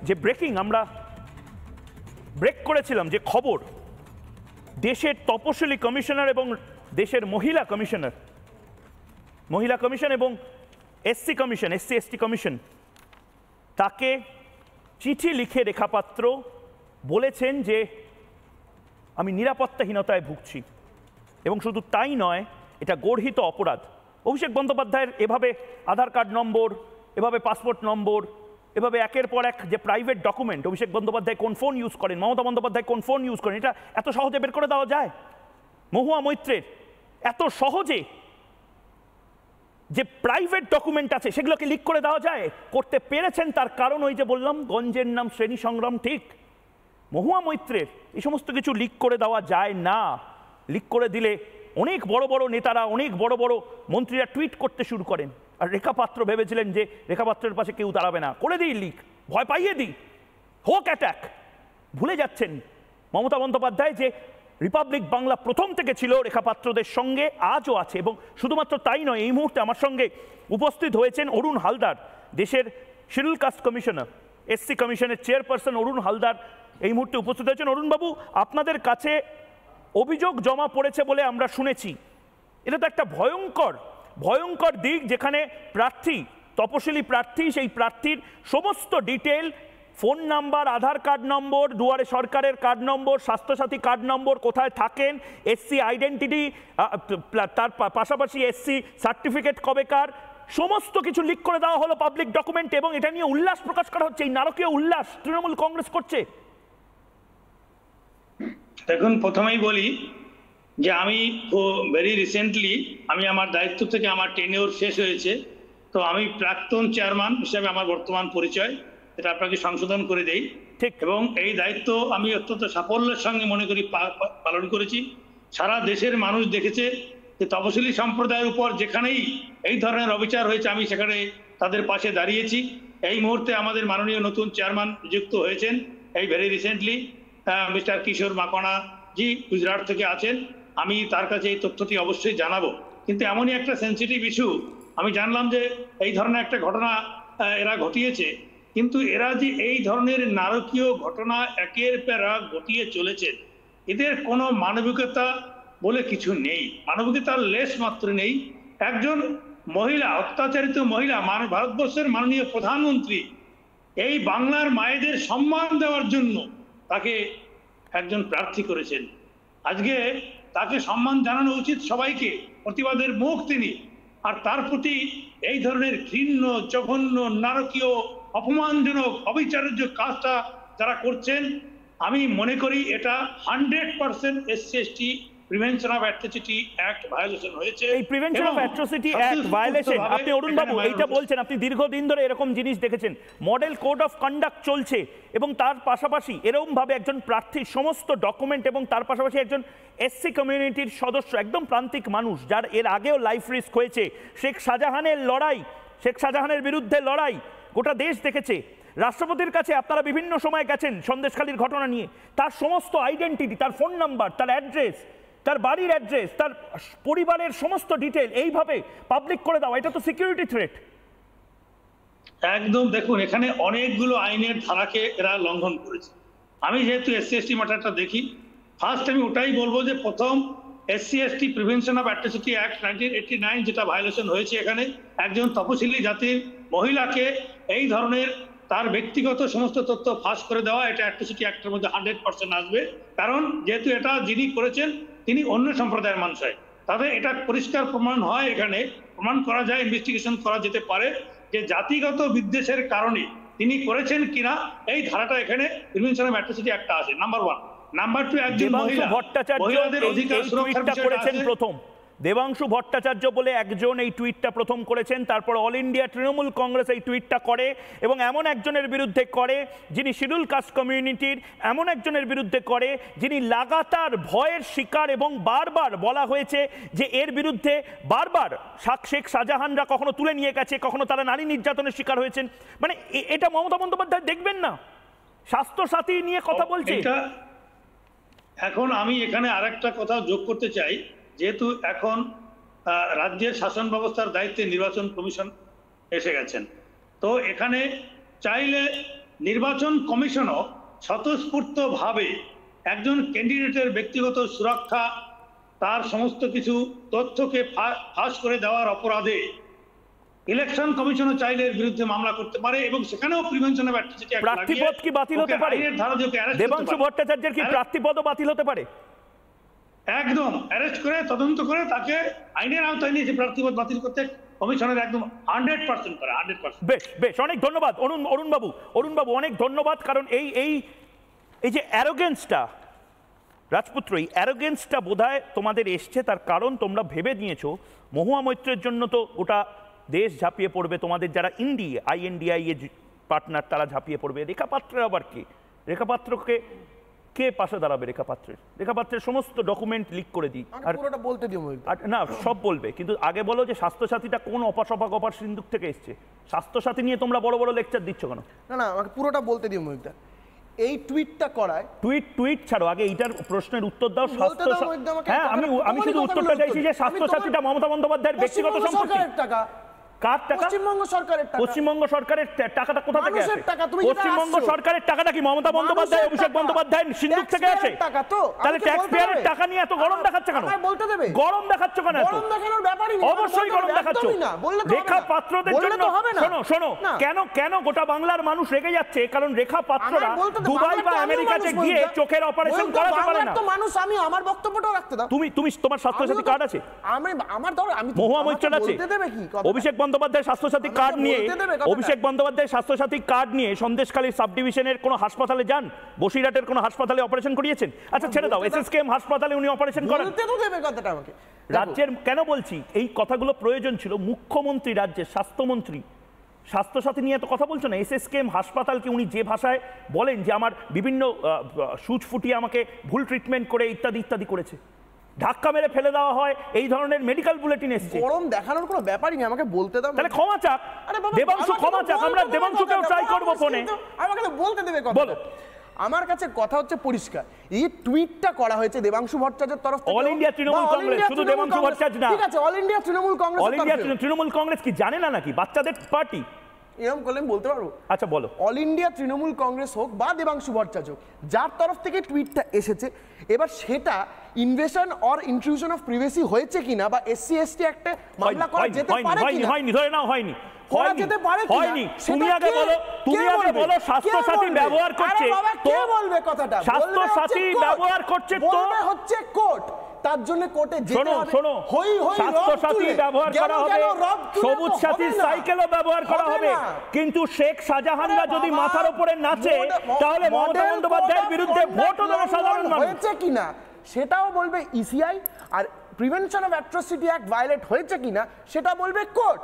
যে ব্রেকিং আমরা ব্রেক করেছিলাম, যে খবর দেশের তপশিলি কমিশনার এবং দেশের মহিলা কমিশন এবং SC commission, SC ST commission, তাকে চিঠি লিখে রেখাপাত্র বলেছেন যে আমি নিরাপত্তাহীনতায় ভুগছি। এবং শুধু তাই নয়, এটা গর্হিত অপরাধ। অভিষেক বন্দ্যোপাধ্যায়ের এভাবে আধার কার্ড নম্বর, এভাবে পাসপোর্ট নম্বর, এভাবে একের পর এক যে প্রাইভেট ডকুমেন্ট, অভিষেক বন্দ্যোপাধ্যায় কোন ফোন ইউজ করেন, মমতা বন্দ্যোপাধ্যায় কোন ফোন ইউজ করেন, এটা এত সহজে বের করে দেওয়া যায়? মহুয়া মৈত্রের এত সহজে যে প্রাইভেট ডকুমেন্ট আছে সেগুলোকে লিক করে দেওয়া যায়? করতে পেরেছেন, তার কারণ ওই যে বললাম, গঞ্জের নাম শ্রেণী সংগ্রাম। ঠিক, মহুয়া মৈত্রের এই সমস্ত কিছু লিক করে দেওয়া যায় না। লিক করে দিলে অনেক বড় বড় নেতারা, অনেক বড় বড় মন্ত্রীরা টুইট করতে শুরু করেন। আর রেখাপাত্র ভেবেছিলেন যে রেখাপাত্রের পাশে কেউ দাঁড়াবে না, করে দিই লিক, ভয় পাইয়ে দিই, হোক অ্যাটাক। ভুলে যাচ্ছেন মমতা বন্দ্যোপাধ্যায় যে রিপাবলিক বাংলা প্রথম থেকে ছিল রেখাপাত্রদের সঙ্গে, আজও আছে। এবং শুধুমাত্র তাই নয়, এই মুহূর্তে আমার সঙ্গে উপস্থিত হয়েছেন অরুণ হালদার, দেশের শিডিউল কাস্ট কমিশনার, এসসি কমিশনের চেয়ারপারসন অরুণ হালদার এই মুহূর্তে উপস্থিত হয়েছেন। অরুণবাবু, আপনাদের কাছে অভিযোগ জমা পড়েছে বলে আমরা শুনেছি। এটা তো একটা ভয়ঙ্কর দিক, যেখানে প্রার্থী, তপশিলি প্রার্থী, সেই প্রার্থীর সমস্ত detail, phone number, Aadhaar card নম্বর, দুয়ারে সরকারের কার্ড নম্বর, স্বাস্থ্যসাথী কার্ড নম্বর, কোথায় থাকেন, এসসি আইডেন্টিটি, তার পাশাপাশি এসসি সার্টিফিকেট কবেকার, সমস্ত কিছু লিক করে দেওয়া হলো পাবলিক ডকুমেন্ট। এবং এটা নিয়ে উল্লাস প্রকাশ করা হচ্ছে, এই নারকীয় উল্লাস তৃণমূল কংগ্রেস করছে। দেখুন, প্রথমেই বলি যে আমি ভেরি রিসেন্টলি, আমি আমার দায়িত্ব থেকে আমার টেনিওর শেষ হয়েছে, তো আমি প্রাক্তন চেয়ারম্যান হিসেবে আমার বর্তমান পরিচয়, এটা আপনাকে সংশোধন করে দেই। ঠিক, এবং এই দায়িত্ব আমি অত্যন্ত সাফল্যের সঙ্গে মনে করি পালন করেছি। সারা দেশের মানুষ দেখেছে যে তপশিলি সম্প্রদায়ের উপর যেখানেই এই ধরনের অবিচার হয়েছে, আমি সেখানে তাদের পাশে দাঁড়িয়েছি। এই মুহূর্তে আমাদের মাননীয় নতুন চেয়ারম্যান নিযুক্ত হয়েছেন এই ভেরি রিসেন্টলি, মিস্টার কিশোর মাকনা জি, গুজরাট থেকে আছেন। আমি তার কাছে এই তথ্যটি অবশ্যই জানাবো। কিন্তু এমনই একটা সেন্সিটিভ ইস্যু, আমি জানলাম যে এই ধরনের একটা ঘটনা এরা ঘটিয়েছে, কিন্তু এরা যে এই ধরনের নারকীয় ঘটনা একের পর এক ঘটিয়ে চলেছেন, এদের কোনো মানবিকতা বলে কিছু নেই, মানবিকতার লেশ মাত্র নেই। একজন মহিলা, অত্যাচারিত মহিলা, ভারতবর্ষের মাননীয় প্রধানমন্ত্রী এই বাংলার মায়েদের সম্মান দেওয়ার জন্য তাকে একজন প্রার্থী করেছেন। আজকে তাকে সম্মান জানানো উচিত সবাইকে, প্রতিবাদের মুখ তিনি। আর তার প্রতি এই ধরনের ঘৃণ্য, জঘন্য, নারকীয়, অপমানজনক, অবিচার্য কাজটা যারা করছেন, আমি মনে করি এটা 100% SC ST prevention of atrocity act violation হয়েছে। এই prevention of atrocity act violation, আপনি অরুণ বাবু এইটা বলছেন, আপনি দীর্ঘদিন ধরে এরকম জিনিস দেখেছেন, মডেল কোড অফ কন্ডাক্ট চলছে, এবং তার পাশাপাশি এরকম ভাবে একজন প্রার্থীর সমস্ত ডকুমেন্ট, এবং তার পাশাপাশি একজন এসসি কমিউনিটির সদস্য, একদম প্রান্তিক মানুষ, যার এর আগেও লাইফ রিস্ক হয়েছে, শেখ শাহজাহানের লড়াই, শেখ শাহজাহানের বিরুদ্ধে লড়াই গোটা দেশ দেখেছে। রাষ্ট্রপতির কাছে আপনারা বিভিন্ন সময় গেছেন সন্দেশখালীর ঘটনা নিয়ে, তার সমস্ত আইডেন্টিটি, তার ফোন নাম্বার, তার অ্যাড্রেস, তার বাড়ির অ্যাড্রেস, তার পরিবারের সমস্ত ডিটেল এইভাবে পাবলিক করে দাও, এটা তো সিকিউরিটি থ্রেট। একদম, দেখুন এখানে অনেকগুলো আইনের ধারাকে এরা লঙ্ঘন করেছে। আমি যেহেতু এসসি এসটি ম্যাটারটা দেখি, ফার্স্ট আমি ওটাই বলবো যে প্রথম SC ST prevention of atrocity act 1989 যেটা ভায়োলেশন হয়েছে, এখানে একজন তপশিলি জাতির মহিলাকে এই ধরনের তার ব্যক্তিগত সমস্ত তথ্য ফাঁস করে দেওয়া, এটা অ্যাট্রোসিটি অ্যাক্টের মধ্যে 100% আসবে। কারণ যেহেতু এটা যিনি করেছেন তিনি অন্য সম্প্রদায়ের মানুষ হয়, তাদের এটা পরিষ্কার প্রমাণ হয়, এখানে প্রমাণ করা যায়, ইনভেস্টিগেশন করা যেতে পারে যে জাতিগত বিদ্বেষের কারণে তিনি করেছেন কিনা, এই ধারাটা এখানে প্রিভেনশন অফ অ্যাট্রোসিটি একটা আছে, নাম্বার 1। নাম্বার 2, একজন মহিলা, মহিলাদের অধিকার সুরক্ষার করেছেন প্রথম, দেবাংশু ভট্টাচার্য বলে একজন এই টুইটটা প্রথম করেছেন, তারপর অল ইন্ডিয়া তৃণমূল কংগ্রেস এই টুইটটা করে, এবং এমন একজনের বিরুদ্ধে করে যিনি শিডিউল কাস্ট কমিউনিটির, এমন একজনের বিরুদ্ধে করে যিনি লাগাতার ভয়ের শিকার, এবং বারবার বলা হয়েছে যে এর বিরুদ্ধে বারবার শেখ শাহজাহানরা কখনো তুলে নিয়ে গেছে, কখনো তারা নারী নির্যাতনের শিকার হয়েছেন। মানে এটা মমতা বন্দ্যোপাধ্যায় দেখবেন না, স্বাস্থ্যসাথী নিয়ে কথা বলছে। এখন আমি এখানে আরেকটা কথা যোগ করতে চাই, যেহেতু এখন রাজ্যের শাসন ব্যবস্থার দায়িত্বে নির্বাচন কমিশন এসে গেছেন, তো এখানে চাইলে নির্বাচন কমিশনও স্বতঃস্ফূর্তভাবে একজন ক্যান্ডিডেটের ব্যক্তিগত সুরক্ষা, তার সমস্ত কিছু তথ্যকে ফাঁস করে দেওয়ার অপরাধে ইলেকশন কমিশনও চাইলে এর বিরুদ্ধে মামলা করতে পারে এবং সেখানেও প্রিভেনশন অফ অ্যাট্রসিটি অ্যাক্ট লাগিয়ে প্রার্থীপদ কি বাতিল হতে পারে? দেবাংশু ভট্টাচার্যের কি প্রার্থীপদও বাতিল হতে পারে? একদম অ্যারেস্ট করে তদন্ত করে তাকে আইনের আওতায় নিয়ে প্রার্থীপদ বাতিল করতে কমিশনের একদম 100% করে 100%। বেশ বেশ, অনেক ধন্যবাদ অরুণ বাবু, অনেক ধন্যবাদ। কারণ এই যে অ্যারোগেন্সটা রাজপুত্র, এই অ্যারোগেন্সটা বোধহয় তোমাদের এসছে, তার কারণ তোমরা ভেবে নিয়েছো মহুয়া মৈত্রের জন্য তো ওটা দেশ ঝাঁপিয়ে পড়বে, তোমাদের যারা INDI এর পার্টনার তারা ঝাঁপিয়ে পড়বে। রেখা পাত্রের আবার কি? রেখা পাত্রকে কে পাশে দাঁড়াবে? রেখা পাত্রের সমস্ত ডকুমেন্ট লিক করে দিই। আর পুরোটা বলতে দিও না, সব বলবে, কিন্তু আগে বলো যে স্বাস্থ্যসাথীটা কোন অপার সিন্ধুক থেকে এসছে? স্বাস্থ্যসাথী নিয়ে তোমরা বড় বড় লেকচার দিচ্ছ কেন? না, আমাকে পুরোটা বলতে দিও মহিউদ্দিন। এই টুইটটা করায় টুইট ছাড়ো, আগে এইটার প্রশ্নের উত্তর দাও। হ্যাঁ, আমি শুধু উত্তরটা চাইছি যে স্বাস্থ্যসাথীটা মমতা বন্দ্যোপাধ্যায়ের ব্যক্তিগত সম্পত্তি। কার টাকা? পশ্চিমবঙ্গ সরকারের টাকা। পশ্চিমবঙ্গ সরকারের টাকাটা কোথা থেকে আসে? পশ্চিমবঙ্গ সরকারের টাকাটা কি মমতা বন্দ্যোপাধ্যায়, অভিষেক বন্দ্যোপাধ্যায় সিন্ধুক থেকে আসে? তাহলে ট্যাক্স পেয়ারের টাকা নিয়ে এত গরম দেখাচ্ছ কেন? গরম দেখাচ্ছ কেন? গরম দেখানোর ব্যাপারই নেই, অবশ্যই গরম দেখাচ্ছ। রেখা পাত্রদের জন্য শোনো কেন গোটা বাংলার মানুষ রেগে যাচ্ছে? কারণ রেখা পাত্ররা দুবাই বা আমেরিকাতে গিয়ে চোখের অপারেশন করাতে পারে না। মানুষ, আমি আমার বক্তব্যটাও রাখতে দাও। তুমি তোমার স্বাস্থ্যসাথী কার্ড আছে? আমার ধরো, আমি মহুয়া মৈত্রের আছে? অভিষেক বন্দ্যোপাধ্যায় স্বাস্থ্যসাথী কার্ড নিয়ে, সন্দেশখালীর সাব ডিভিশনের কোন হাসপাতালে যান, বসিরহাটের কোন হাসপাতালে অপারেশন করিয়েছেন? আচ্ছা ছেড়ে দাও, SSKM হাসপাতালে উনি অপারেশন করেন। রাজ্যের কেন বলছি এই কথাগুলো প্রয়োজন ছিল, মুখ্যমন্ত্রী, রাজ্যের স্বাস্থ্যমন্ত্রী স্বাস্থ্যসাথী নিয়ে এত কথা বলছো না। SSKM হাসপাতালকে উনি যে ভাষায় বলেন যে আমার বিভিন্ন সুচ ফুটিয়ে আমাকে ভুল ট্রিটমেন্ট করে ইত্যাদি করেছে, ধাক্কা মেরে ফেলে দেওয়া হয়, এই ধরনের মেডিকেল বুলেটিন এসেছে। গরম দেখানোর কোনো ব্যাপারই নেই, আমাকে বলতে দাও। তাহলে ক্ষমা চাক দেবাংশু, ক্ষমা চাক, আমরা দেবাংশুকেও ট্রাই করব ফোনে। আমাকে বলতে দেবে কথা। বলো। আমার কাছে কথা হচ্ছে পরিষ্কার, এই টুইটটা করা হয়েছে দেবাংশু ভট্টাচার্যের তরফ থেকে। অল ইন্ডিয়া তৃণমূল কংগ্রেস, শুধু দেবাংশু ভট্টাচার্য না। ঠিক আছে, all India Trinamool Congress. All India Trinamool Congress কি জানে না নাকি বাচ্চাদের পার্টি? এরকম করলে বলতে পারবো? আচ্ছা বলো। অল ইন্ডিয়া তৃণমূল কংগ্রেস হোক বা দেবাংশু ভট্টাচার্য, যার তরফ থেকে টুইটটা এসেছে, এবার সেটা invasion or intrusion of privacy হয়েছে কিনা বা SC/ST অ্যাক্টে মামলা করা যেতে পারে কিনা? হয়নি, ধরে নাও হয়নি। হয়নি। তুমি আগে বলো স্বাস্থ্যসাথী ব্যবহার করছে তো বলবে কথাটা। স্বাস্থ্যসাথী ব্যবহার করছে তো হচ্ছে কোর্ট, তার জন্য কোর্টে যেতে হবে। শোনো, স্বাস্থ্যসাথী ব্যবহার করা হবে, সবুজ সাথী সাইকেলও ব্যবহার করা হবে, কিন্তু শেখ শাহজাহানরা যদি মাথার উপরে নাচে তাহলে মমতা বন্দ্যোপাধ্যায়ের বিরুদ্ধে ভোটও দেবে সাধারণ মানুষ। হয়েছে কিনা সেটাও বলবে ECI, আর prevention of atrocity act violate হয়েছে কিনা সেটা বলবে কোর্ট।